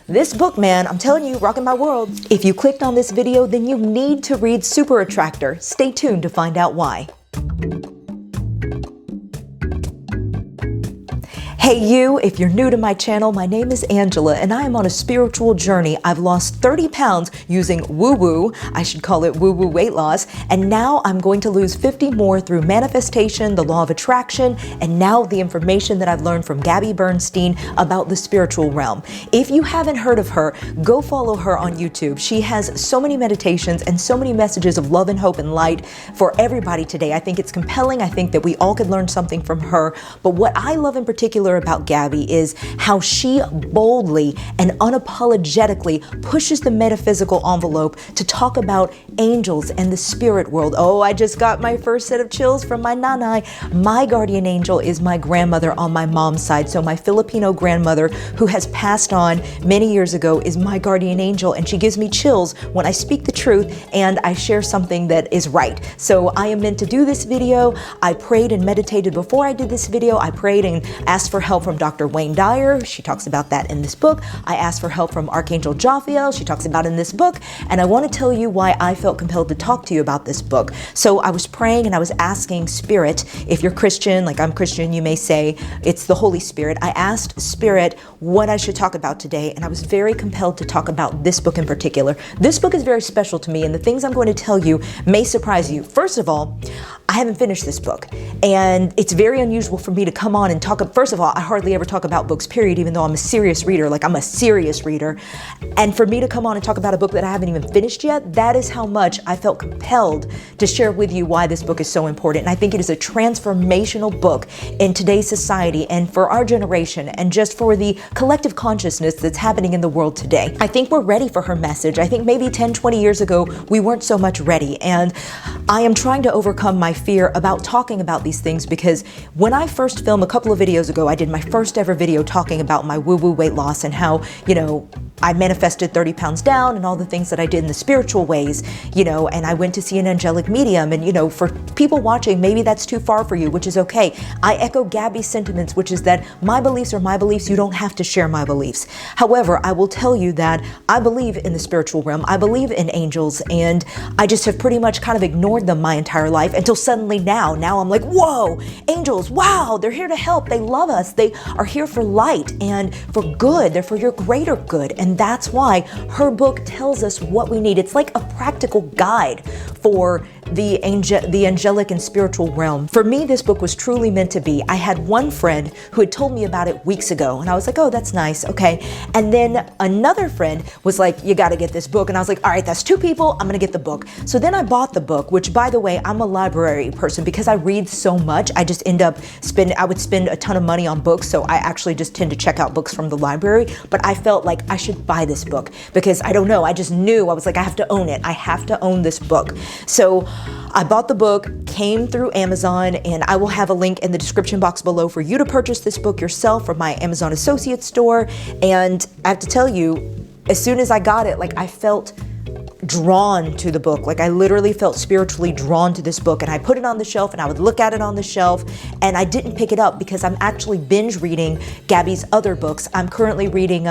This book, man, I'm telling you, rocking my world. If you clicked on this video, then you need to read Super Attractor. Stay tuned to find out why. Hey you, if you're new to my channel, my name is Angela and I am on a spiritual journey. I've lost 30 pounds using woo-woo, I should call it woo-woo weight loss, and now I'm going to lose 50 more through manifestation, the law of attraction, and now the information that I've learned from Gabby Bernstein about the spiritual realm. If you haven't heard of her, go follow her on YouTube. She has so many meditations and so many messages of love and hope and light for everybody today. I think it's compelling. I think that we all could learn something from her. But what I love in particular about Gabby is how she boldly and unapologetically pushes the metaphysical envelope to talk about angels and the spirit world. Oh, I just got my first set of chills from my nanay. My guardian angel is my grandmother on my mom's side. So my Filipino grandmother, who has passed on many years ago, is my guardian angel, and she gives me chills when I speak the truth and I share something that is right. So I am meant to do this video. I prayed and meditated before I did this video. I prayed and asked for help from Dr. Wayne Dyer. She talks about that in this book. I asked for help from Archangel Jophiel. She talks about it in this book. And I want to tell you why I felt compelled to talk to you about this book. So I was praying and I was asking Spirit, if you're Christian, like I'm Christian, you may say it's the Holy Spirit. I asked Spirit what I should talk about today, and I was very compelled to talk about this book in particular. This book is very special to me, and the things I'm going to tell you may surprise you. First of all, I haven't finished this book, and it's very unusual for me to come on and talk. First of all, I hardly ever talk about books, period, even though I'm a serious reader, like I'm a serious reader. And for me to come on and talk about a book that I haven't even finished yet, that is how much I felt compelled to share with you why this book is so important. And I think it is a transformational book in today's society and for our generation and just for the collective consciousness that's happening in the world today. I think we're ready for her message. I think maybe 10, 20 years ago, we weren't so much ready. And I am trying to overcome my fear about talking about these things, because when I first filmed a couple of videos ago, I did my first ever video talking about my woo-woo weight loss and how, I manifested 30 pounds down and all the things that I did in the spiritual ways, and I went to see an angelic medium. And, for people watching, maybe that's too far for you, which is okay. I echo Gabby's sentiments, which is that my beliefs are my beliefs. You don't have to share my beliefs. However, I will tell you that I believe in the spiritual realm. I believe in angels, and I just have pretty much kind of ignored them my entire life until suddenly now I'm like, whoa, angels, wow, they're here to help. They love us. They are here for light and for good. They're for your greater good. And that's why her book tells us what we need. It's like a practical guide for the angelic and spiritual realm. For me, this book was truly meant to be. I had one friend who had told me about it weeks ago, and I was like, oh, that's nice, okay. And then another friend was like, you gotta get this book. And I was like, all right, that's two people, I'm gonna get the book. So then I bought the book, which, by the way, I'm a library person because I read so much. I just end up I would spend a ton of money on books, so I actually just tend to check out books from the library. But I felt like I should buy this book because I don't know, I just knew, I was like, I have to own it. I have to own this book. So I bought the book, came through Amazon, and I will have a link in the description box below for you to purchase this book yourself from my Amazon Associate store. And I have to tell you, as soon as I got it, I felt drawn to the book. I literally felt spiritually drawn to this book, and I put it on the shelf and I would look at it on the shelf, and I didn't pick it up because I'm actually binge reading Gabby's other books. I'm currently reading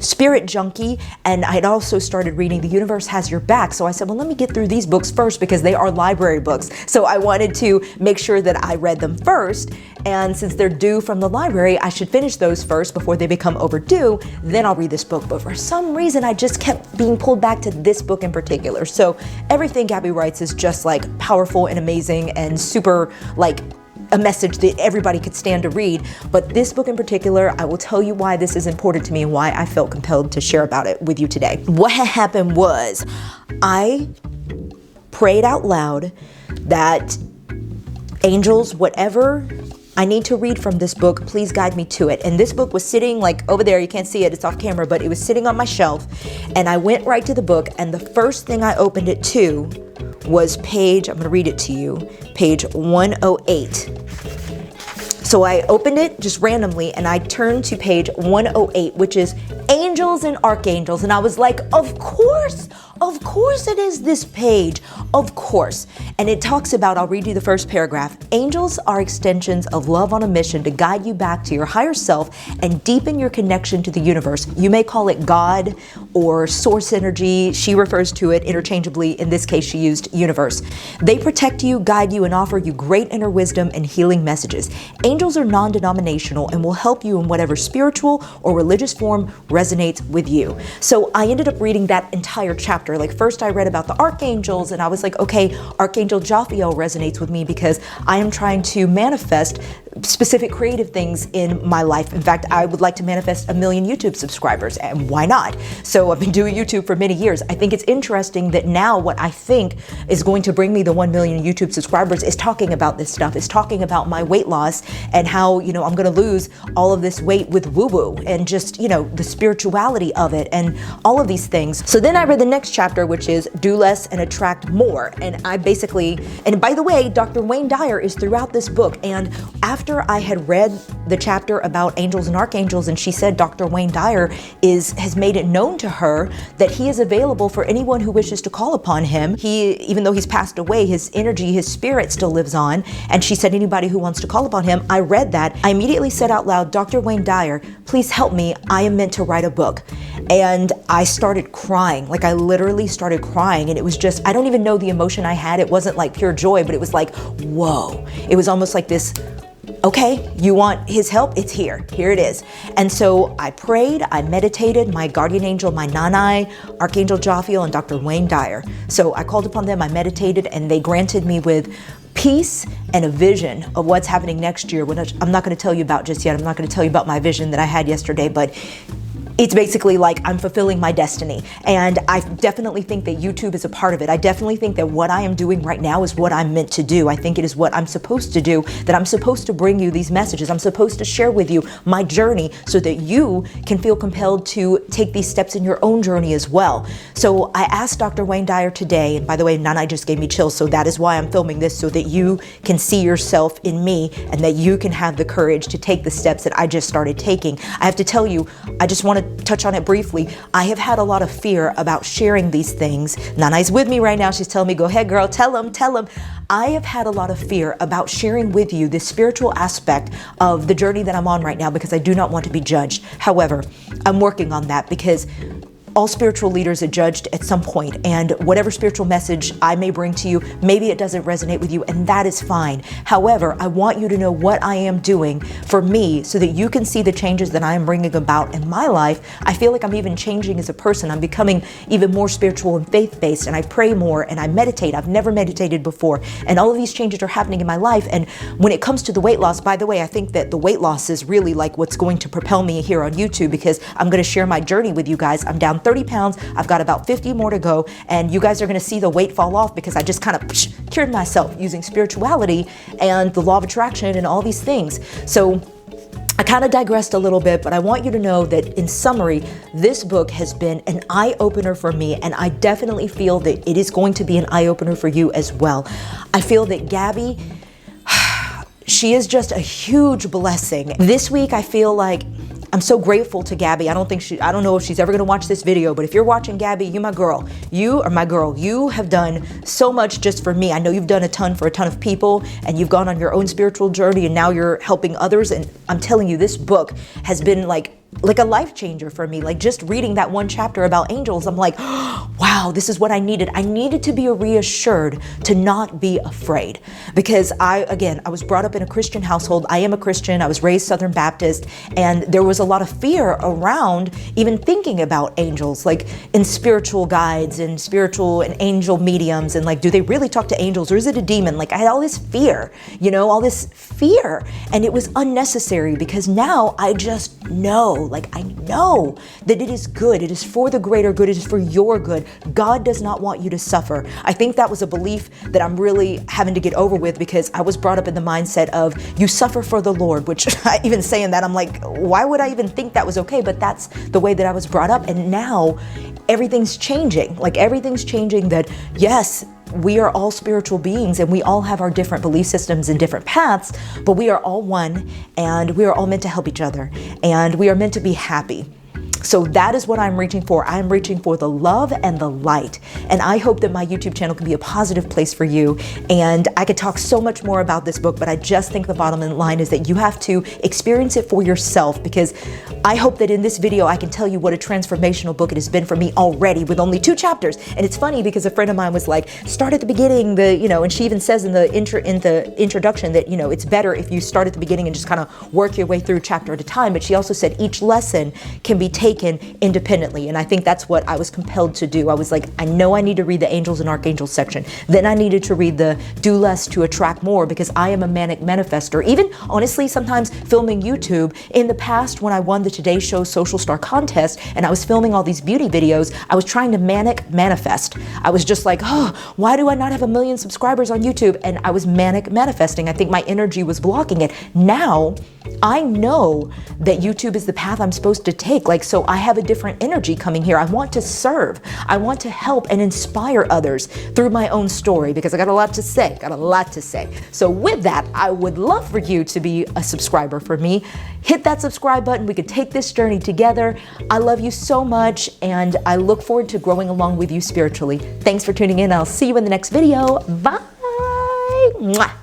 Spirit Junkie, and I'd also started reading The Universe Has Your Back. So I said, well, let me get through these books first because they are library books. So I wanted to make sure that I read them first. And since they're due from the library, I should finish those first before they become overdue. Then I'll read this book. But for some reason, I just kept being pulled back to this book in particular. So everything Gabby writes is just powerful and amazing and super a message that everybody could stand to read. But this book in particular, I will tell you why this is important to me and why I felt compelled to share about it with you today. What happened was I prayed out loud that angels, whatever I need to read from this book, please guide me to it. And this book was sitting over there. You can't see it, it's off camera, but it was sitting on my shelf. And I went right to the book, and the first thing I opened it to was I'm going to read it to you, page 108. So I opened it just randomly and I turned to page 108, which is Angels and Archangels. And I was like, of course, Of course it is this page. Of course. And it talks about, I'll read you the first paragraph. Angels are extensions of love on a mission to guide you back to your higher self and deepen your connection to the universe. You may call it God or source energy. She refers to it interchangeably. In this case, she used universe. They protect you, guide you, and offer you great inner wisdom and healing messages. Angels are non-denominational and will help you in whatever spiritual or religious form resonates with you. So I ended up reading that entire chapter. Like, first I read about the archangels and I was like, okay, Archangel Jophiel resonates with me because I am trying to manifest specific creative things in my life. In fact, I would like to manifest 1 million YouTube subscribers, and why not? So I've been doing YouTube for many years. I think it's interesting that now what I think is going to bring me the 1 million YouTube subscribers is talking about this stuff, is talking about my weight loss and how, you know, I'm going to lose all of this weight with woo-woo and just, you know, the spirituality of it and all of these things. So then I read the next chapter, which is do less and attract more. And I basically, and by the way, Dr. Wayne Dyer is throughout this book. And after I had read the chapter about angels and archangels, and she said Dr. Wayne Dyer has made it known to her that he is available for anyone who wishes to call upon him. He, even though he's passed away, his energy, his spirit still lives on. And she said anybody who wants to call upon him. I read that. I immediately said out loud, Dr. Wayne Dyer, please help me. I am meant to write a book. And I started crying. Like, I literally started crying. And it was just, I don't even know the emotion I had. It wasn't like pure joy, but it was like, whoa. It was almost like this, okay, you want his help? It's here. Here it is. And so I prayed, I meditated, my guardian angel, my Nanai, Archangel Jophiel, and Dr. Wayne Dyer. So I called upon them, I meditated, and they granted me with peace and a vision of what's happening next year, which I'm not going to tell you about just yet. I'm not going to tell you about my vision that I had yesterday, but it's basically like I'm fulfilling my destiny. And I definitely think that YouTube is a part of it. I definitely think that what I am doing right now is what I'm meant to do. I think it is what I'm supposed to do, that I'm supposed to bring you these messages. I'm supposed to share with you my journey so that you can feel compelled to take these steps in your own journey as well. So I asked Dr. Wayne Dyer today, and by the way, Nana just gave me chills, so that is why I'm filming this, so that you can see yourself in me and that you can have the courage to take the steps that I just started taking. I have to tell you, I just want to touch on it briefly. I have had a lot of fear about sharing these things. Nanai's with me right now. She's telling me, go ahead, girl, tell them. I have had a lot of fear about sharing with you this spiritual aspect of the journey that I'm on right now because I do not want to be judged. However, I'm working on that because all spiritual leaders are judged at some point, and whatever spiritual message I may bring to you, maybe it doesn't resonate with you, and that is fine. However, I want you to know what I am doing for me so that you can see the changes that I am bringing about in my life. I feel like I'm even changing as a person. I'm becoming even more spiritual and faith-based, and I pray more, and I meditate. I've never meditated before, and all of these changes are happening in my life. And when it comes to the weight loss, by the way, I think that the weight loss is really like what's going to propel me here on YouTube, because I'm going to share my journey with you guys. I'm down 30 pounds. I've got about 50 more to go, and you guys are going to see the weight fall off because I just kind of cured myself using spirituality and the law of attraction and all these things. So I kind of digressed a little bit, but I want you to know that in summary, this book has been an eye-opener for me, and I definitely feel that it is going to be an eye-opener for you as well. I feel that Gabby, she is just a huge blessing. This week, I feel like I'm so grateful to Gabby. I don't know if she's ever gonna watch this video, but if you're watching, Gabby, you my girl. You are my girl. You have done so much just for me. I know you've done a ton for a ton of people, and you've gone on your own spiritual journey, and now you're helping others. And I'm telling you, this book has been like a life changer for me. Like, just reading that one chapter about angels, I'm like, oh, wow, this is what I needed. I needed to be reassured to not be afraid, because I was brought up in a Christian household. I am a Christian. I was raised Southern Baptist, and there was a lot of fear around even thinking about angels, like in spiritual guides and spiritual and angel mediums, and like, do they really talk to angels, or is it a demon? Like, I had all this fear, all this fear, and it was unnecessary, because now I just know, like, I know that it is good. It is for the greater good. It is for your good. God does not want you to suffer. I think that was a belief that I'm really having to get over with, because I was brought up in the mindset of you suffer for the Lord, which even saying that, I'm like, why would I even think that was okay? But that's the way that I was brought up. And now everything's changing. Like, everything's changing, that yes, we are all spiritual beings, and we all have our different belief systems and different paths, but we are all one, and we are all meant to help each other, and we are meant to be happy. So that is what I'm reaching for. I'm reaching for the love and the light. And I hope that my YouTube channel can be a positive place for you. And I could talk so much more about this book, but I just think the bottom line is that you have to experience it for yourself, because I hope that in this video I can tell you what a transformational book it has been for me already with only 2 chapters. And it's funny because a friend of mine was like, start at the beginning, and she even says in the introduction that, it's better if you start at the beginning and just kind of work your way through chapter at a time. But she also said each lesson can be taken independently. And I think that's what I was compelled to do. I was like, I know I need to read the angels and archangels section. Then I needed to read the do less to attract more, because I am a manic manifester. Even honestly, sometimes filming YouTube, in the past when I won the Today Show Social Star contest and I was filming all these beauty videos, I was trying to manic manifest. I was just like, oh, why do I not have 1 million subscribers on YouTube? And I was manic manifesting. I think my energy was blocking it. Now I know that YouTube is the path I'm supposed to take. So I have a different energy coming here. I want to serve. I want to help and inspire others through my own story, because I got a lot to say. So with that, I would love for you to be a subscriber for me. Hit that subscribe button. We could take this journey together. I love you so much, and I look forward to growing along with you spiritually. Thanks for tuning in. I'll see you in the next video. Bye. Mwah.